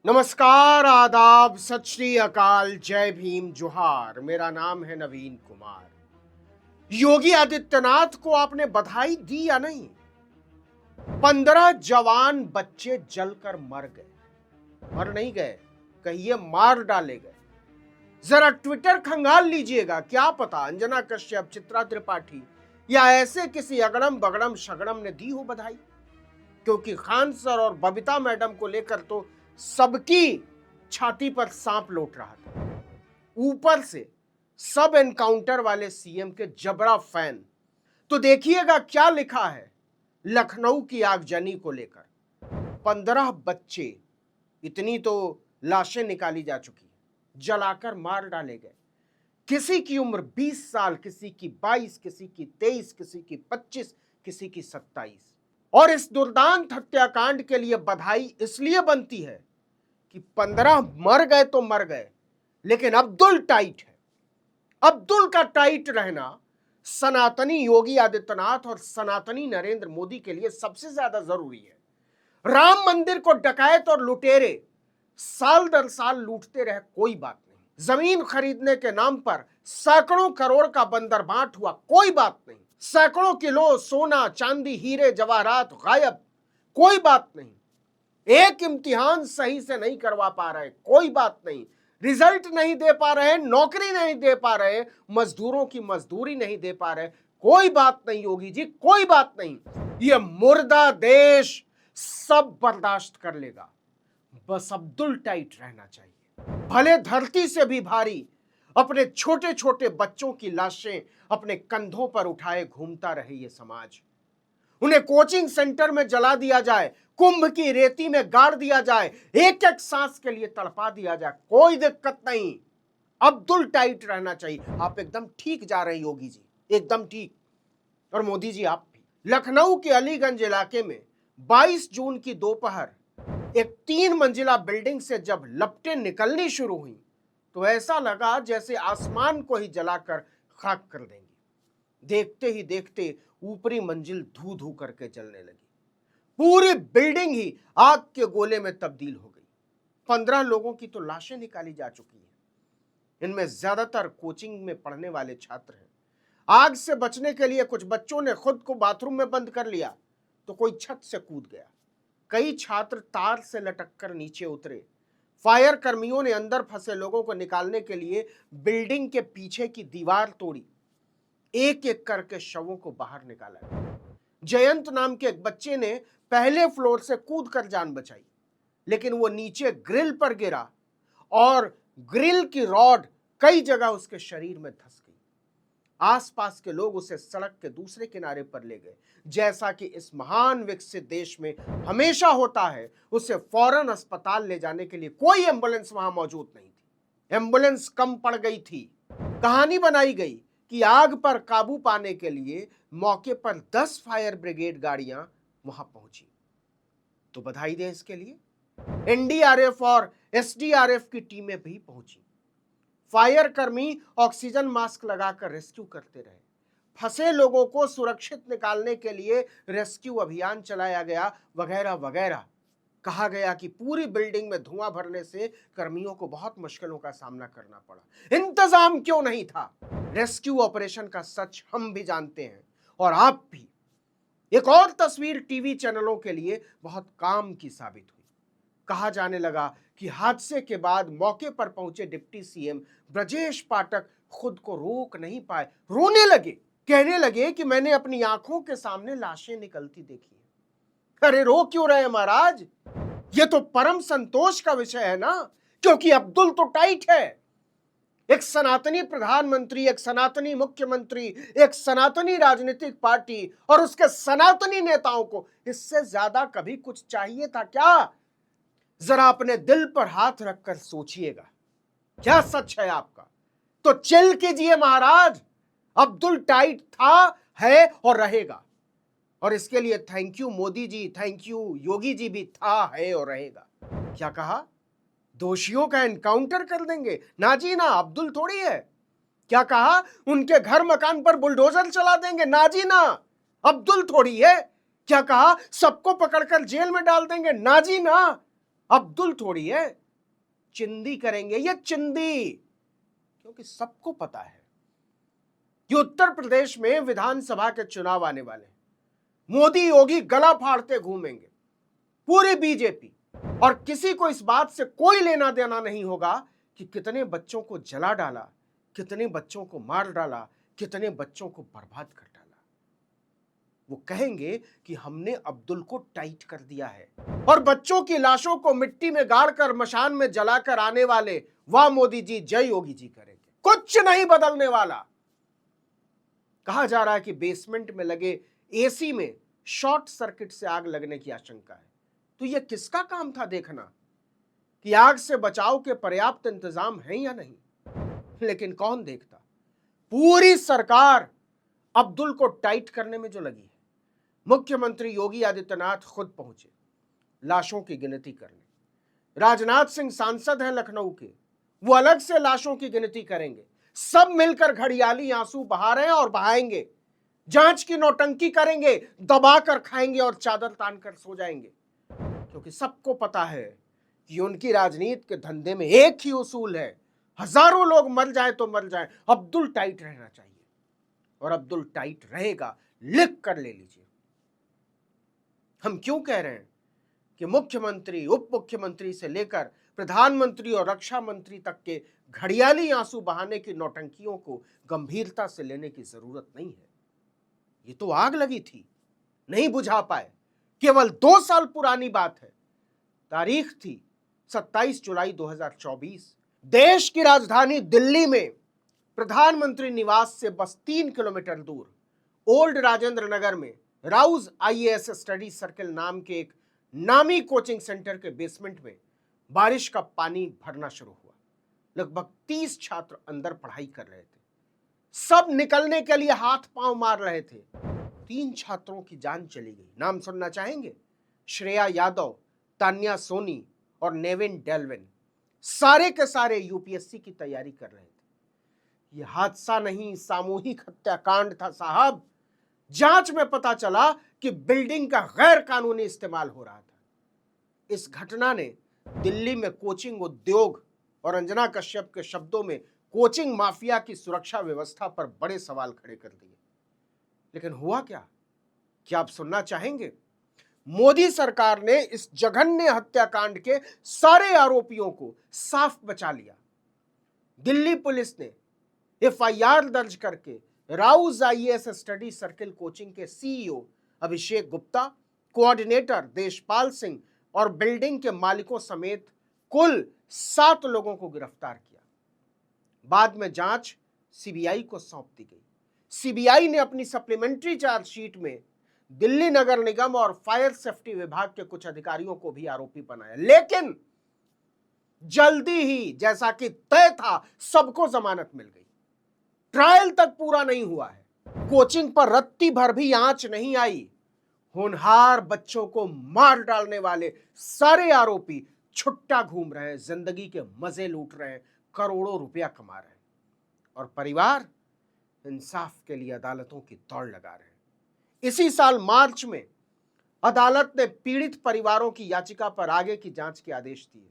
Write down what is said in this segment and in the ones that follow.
नमस्कार, आदाब, सत श्री अकाल, जय भीम, जोहार। मेरा नाम है नवीन कुमार। योगी आदित्यनाथ को आपने बधाई दी या नहीं? 15 जवान बच्चे जलकर मर गए। मर नहीं गए, कहिए मार डाले गए। जरा ट्विटर खंगाल लीजिएगा, क्या पता अंजना कश्यप, चित्रा त्रिपाठी या ऐसे किसी अगड़म बगड़म शगड़म ने दी हो बधाई। क्योंकि खान सर और बबीता मैडम को लेकर तो सबकी छाती पर सांप लौट रहा था। ऊपर से सब एनकाउंटर वाले सीएम के जबरा फैन। तो देखिएगा क्या लिखा है लखनऊ की आगजनी को लेकर। 15 बच्चे, इतनी तो लाशें निकाली जा चुकी है, जलाकर मार डाले गए। किसी की उम्र 20 साल, किसी की 22, किसी की 23, किसी की 25, किसी की 27। और इस दुर्दांत हत्याकांड के लिए बधाई इसलिए बनती है कि 15 मर गए तो मर गए, लेकिन अब्दुल टाइट है। अब्दुल का टाइट रहना सनातनी योगी आदित्यनाथ और सनातनी नरेंद्र मोदी के लिए सबसे ज्यादा जरूरी है। राम मंदिर को डकैत और लुटेरे साल दर साल लूटते रहे, कोई बात नहीं। जमीन खरीदने के नाम पर सैकड़ों करोड़ का बंदरबांट हुआ, कोई बात नहीं। सैकड़ों किलो सोना चांदी हीरे जवाहरात गायब, कोई बात नहीं। एक इम्तिहान सही से नहीं करवा पा रहे, कोई बात नहीं। रिजल्ट नहीं दे पा रहे, नौकरी नहीं दे पा रहे, मजदूरों की मजदूरी नहीं दे पा रहे, कोई बात नहीं योगी जी, कोई बात नहीं। ये मुर्दा देश सब बर्दाश्त कर लेगा, बस अब्दुल टाइट रहना चाहिए। भले धरती से भी भारी अपने छोटे छोटे बच्चों की लाशें अपने कंधों पर उठाए घूमता रहे ये समाज। उन्हें कोचिंग सेंटर में जला दिया जाए, कुंभ की रेती में गाड़ दिया जाए, एक एक सांस के लिए तड़पा दिया जाए, कोई दिक्कत नहीं। अब्दुल टाइट रहना चाहिए। आप एकदम ठीक जा रहे हैं योगी जी, एकदम ठीक। और मोदी जी आप भी। लखनऊ के अलीगंज इलाके में 22 जून की दोपहर एक 3 मंजिला बिल्डिंग से जब लपटें निकलनी शुरू हुई तो ऐसा लगा जैसे आसमान को ही जलाकर खाक कर देंगे। देखते ही देखते ऊपरी मंजिल धू धू करके जलने लगी। पूरी बिल्डिंग ही आग के गोले में तब्दील हो गई। 15 लोगों की तो लाशें निकाली जा चुकी हैं। इनमें ज्यादातर कोचिंग में पढ़ने वाले छात्र हैं। आग से बचने के लिए कुछ बच्चों ने खुद को बाथरूम में बंद कर लिया तो कोई छत से कूद गया। कई छात्र तार से लटक कर नीचे उतरे। फायर कर्मियों ने अंदर फंसे लोगों को निकालने के लिए बिल्डिंग के पीछे की दीवार तोड़ी। एक एक करके शवों को बाहर निकाला। जयंत नाम के एक बच्चे ने पहले फ्लोर से कूदकर जान बचाई, लेकिन वो नीचे ग्रिल पर गिरा और ग्रिल की रॉड कई जगह उसके शरीर में धंस गई। आसपास के लोग उसे सड़क के दूसरे किनारे पर ले गए। जैसा कि इस महान विकसित देश में हमेशा होता है, उसे फौरन अस्पताल ले जाने के लिए कोई एम्बुलेंस वहां मौजूद नहीं थी। एम्बुलेंस कम पड़ गई थी। कहानी बनाई गई कि आग पर काबू पाने के लिए मौके पर 10 फायर ब्रिगेड गाड़ियां वहां पहुंची। तो बधाई दें इसके लिए। एनडीआरएफ और एसडीआरएफ की टीमें भी पहुंची। फायर कर्मी ऑक्सीजन मास्क लगाकर रेस्क्यू करते रहे। फंसे लोगों को सुरक्षित निकालने के लिए रेस्क्यू अभियान चलाया गया, वगैरह वगैरह। कहा गया कि पूरी बिल्डिंग में धुआं भरने से कर्मियों को बहुत मुश्किलों का सामना करना पड़ा। इंतजाम क्यों नहीं था? रेस्क्यू ऑपरेशन का सच हम भी जानते हैं और आप भी। एक और तस्वीर टीवी चैनलों के लिए बहुत काम की साबित हुई। कहा जाने लगा कि हादसे के बाद मौके पर पहुंचे डिप्टी सीएम ब्रजेश पाठक खुद को रोक नहीं पाए, रोने लगे। कहने लगे कि मैंने अपनी आंखों के सामने लाशें निकलती देखी। अरे रो क्यों रहे महाराज? ये तो परम संतोष का विषय है ना, क्योंकि अब्दुल तो टाइट है। एक सनातनी प्रधानमंत्री, एक सनातनी मुख्यमंत्री, एक सनातनी राजनीतिक पार्टी और उसके सनातनी नेताओं को इससे ज्यादा कभी कुछ चाहिए था क्या? जरा अपने दिल पर हाथ रखकर सोचिएगा, क्या सच है आपका? तो चिल कीजिए महाराज। अब्दुल टाइट था, है और रहेगा। और इसके लिए thank you Modi ji, thank you Yogi ji भी था, है और रहेगा। क्या कहा? दोषियों का एनकाउंटर कर देंगे? ना जी ना, अब्दुल थोड़ी है। क्या कहा? उनके घर मकान पर बुलडोजर चला देंगे? ना जी ना, अब्दुल थोड़ी है। क्या कहा? सबको पकड़कर जेल में डाल देंगे? ना जी ना, अब्दुल थोड़ी है, चिंदी करेंगे, ये चिंदी। क्योंकि सबको पता है कि उत्तर प्रदेश में विधानसभा के चुनाव आने वाले, मोदी योगी गला फाड़ते घूमेंगे, पूरी बीजेपी, और किसी को इस बात से कोई लेना देना नहीं होगा कि कितने बच्चों को जला डाला, कितने बच्चों को मार डाला, कितने बच्चों को बर्बाद कर डाला। वो कहेंगे कि हमने अब्दुल को टाइट कर दिया है, और बच्चों की लाशों को मिट्टी में गाड़कर मशान में जलाकर आने वाले वाह मोदी जी जय योगी जी करेंगे। कुछ नहीं बदलने वाला। कहा जा रहा है कि बेसमेंट में लगे एसी में शॉर्ट सर्किट से आग लगने की आशंका है। तो यह किसका काम था देखना कि आग से बचाव के पर्याप्त इंतजाम हैं या नहीं? लेकिन कौन देखता? पूरी सरकार अब्दुल को टाइट करने में जो लगी है। मुख्यमंत्री योगी आदित्यनाथ खुद पहुंचे लाशों की गिनती करने। राजनाथ सिंह सांसद हैं लखनऊ के, वो अलग से लाशों की गिनती करेंगे। सब मिलकर घड़ियाली आंसू बहा रहे हैं और बहाएंगे। जांच की नौटंकी करेंगे, दबाकर खाएंगे और चादर तान कर सो जाएंगे। क्योंकि सबको पता है कि उनकी राजनीति के धंधे में एक ही उसूल है, हजारों लोग मर जाए तो मर जाए, अब्दुल टाइट रहना चाहिए। और अब्दुल टाइट रहेगा, लिख कर ले लीजिए। हम क्यों कह रहे हैं कि मुख्यमंत्री, उप मुख्यमंत्री से लेकर प्रधानमंत्री और रक्षा मंत्री तक के घड़ियाली आंसू बहाने की नौटंकियों को गंभीरता से लेने की जरूरत नहीं है। ये तो आग लगी थी, नहीं बुझा पाए। केवल 2 साल पुरानी बात है। तारीख थी 27 जुलाई 2024। देश की राजधानी दिल्ली में प्रधानमंत्री निवास से बस 3 किलोमीटर दूर ओल्ड राजेंद्र नगर में राउज आईएएस स्टडी सर्किल नाम के एक नामी कोचिंग सेंटर के बेसमेंट में बारिश का पानी भरना शुरू हुआ। लगभग 30 छात्र अंदर पढ़ाई कर रहे थे। सब निकलने के लिए हाथ पांव मार रहे थे। 3 छात्रों की जान चली गई। नाम सुनना चाहेंगे? श्रेया यादव, तान्या सोनी और नेविन डेल्विन। सारे के सारे यूपीएससी की तैयारी कर रहे थे। यह हादसा नहीं, सामूहिक हत्याकांड था साहब। जांच में पता चला कि बिल्डिंग का गैर कानूनी इस्तेमाल हो रहा था। इस घटना ने दिल्ली में कोचिंग उद्योग और अंजना कश्यप के शब्दों में कोचिंग माफिया की सुरक्षा व्यवस्था पर बड़े सवाल खड़े कर दिए। लेकिन हुआ क्या आप सुनना चाहेंगे? मोदी सरकार ने इस जघन्य हत्याकांड के सारे आरोपियों को साफ बचा लिया। दिल्ली पुलिस ने एफआईआर दर्ज करके Rouse IAS study circle coaching के सीईओ अभिषेक गुप्ता, कोऑर्डिनेटर देशपाल सिंह और बिल्डिंग के मालिकों समेत कुल 7 लोगों को गिरफ्तार किया। बाद में जांच सीबीआई को सौंप दी गई। सीबीआई ने अपनी सप्लीमेंट्री चार्जशीट में दिल्ली नगर निगम और फायर सेफ्टी विभाग के कुछ अधिकारियों को भी आरोपी बनाया। लेकिन जल्दी ही, जैसा कि तय था, सबको जमानत मिल गई। ट्रायल तक पूरा नहीं हुआ है। कोचिंग पर रत्ती भर भी आंच नहीं आई। होनहार बच्चों को मार डालने वाले सारे आरोपी छुट्टा घूम रहे हैं, जिंदगी के मजे लूट रहे हैं, करोड़ों रुपया कमा रहे हैं, और परिवार इंसाफ के लिए अदालतों की दौड़ लगा रहे हैं। इसी साल मार्च में अदालत ने पीड़ित परिवारों की याचिका पर आगे की जांच के आदेश दिए।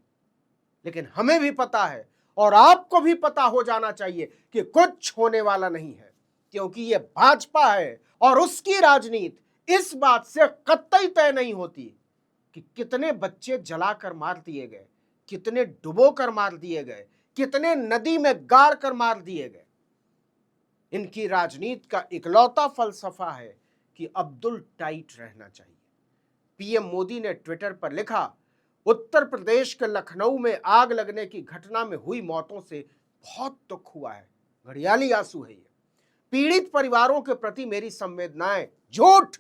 लेकिन हमें भी पता है और आपको भी पता हो जाना चाहिए कि कुछ होने वाला नहीं है, क्योंकि यह भाजपा है और उसकी राजनीति इस बात से कतई तय नहीं होती कि कितने बच्चे जलाकर मार दिए गए, कितने डुबोकर मार दिए गए, कितने नदी में गाड़ कर मार दिए गए। इनकी राजनीति का इकलौता फलसफा है कि अब्दुल टाइट रहना चाहिए। पीएम मोदी ने ट्विटर पर लिखा, उत्तर प्रदेश के लखनऊ में आग लगने की घटना में हुई मौतों से बहुत दुख हुआ है। घड़ियाली आंसू है ये। पीड़ित परिवारों के प्रति मेरी संवेदनाएं। झूठ।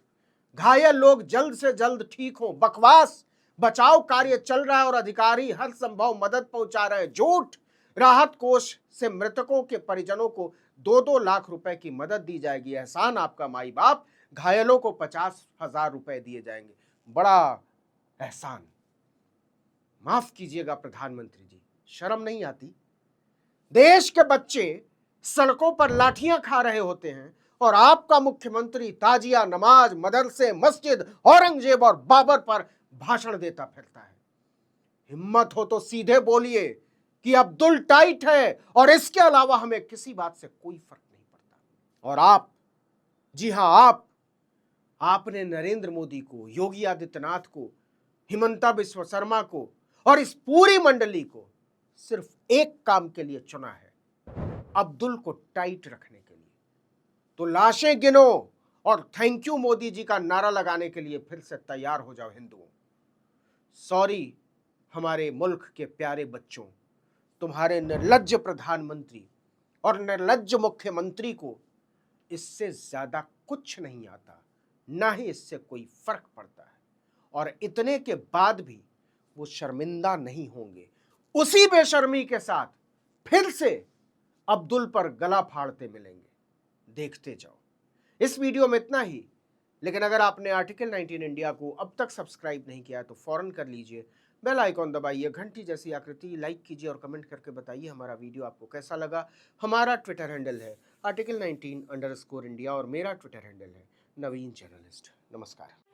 घायल लोग जल्द से जल्द ठीक हों। बकवास। बचाव कार्य चल रहा है और अधिकारी हर संभव मदद पहुंचा रहे हैं। झूठ। राहत कोष से मृतकों के परिजनों को 2-2 लाख रुपए की मदद दी जाएगी। एहसान आपका माई बाप। घायलों को 50,000 रुपए दिए जाएंगे। बड़ा एहसान। माफ कीजिएगा प्रधानमंत्री जी, शर्म नहीं आती? देश के बच्चे सड़कों पर लाठियां खा रहे होते हैं और आपका मुख्यमंत्री ताजिया, नमाज, मदरसे, मस्जिद, औरंगजेब और बाबर पर भाषण देता फिरता है। हिम्मत हो तो सीधे बोलिए कि अब्दुल टाइट है और इसके अलावा हमें किसी बात से कोई फर्क नहीं पड़ता। और आप, जी हां आपने नरेंद्र मोदी को, योगी आदित्यनाथ को, हिमंता बिस्वा शर्मा को और इस पूरी मंडली को सिर्फ एक काम के लिए चुना है, अब्दुल को टाइट रखने के लिए। तो लाशें गिनो और थैंक यू मोदी जी का नारा लगाने के लिए फिर से तैयार हो जाओ हिंदुओं। सॉरी हमारे मुल्क के प्यारे बच्चों, तुम्हारे निर्लज्ज प्रधानमंत्री और निर्लज्ज मुख्यमंत्री को इससे ज्यादा कुछ नहीं आता, ना ही इससे कोई फर्क पड़ता है। और इतने के बाद भी वो शर्मिंदा नहीं होंगे। उसी बेशर्मी के साथ फिर से अब्दुल पर गला फाड़ते मिलेंगे। देखते जाओ। इस वीडियो में इतना ही, लेकिन अगर आपने आर्टिकल 19 इंडिया को अब तक सब्सक्राइब नहीं किया तो फौरन कर लीजिए, बेल आइकॉन दबाइए, घंटी जैसी आकृति, लाइक कीजिए और कमेंट करके बताइए हमारा वीडियो आपको कैसा लगा। हमारा ट्विटर हैंडल है article19_India और मेरा ट्विटर हैंडल है नवीन जर्नलिस्ट। नमस्कार।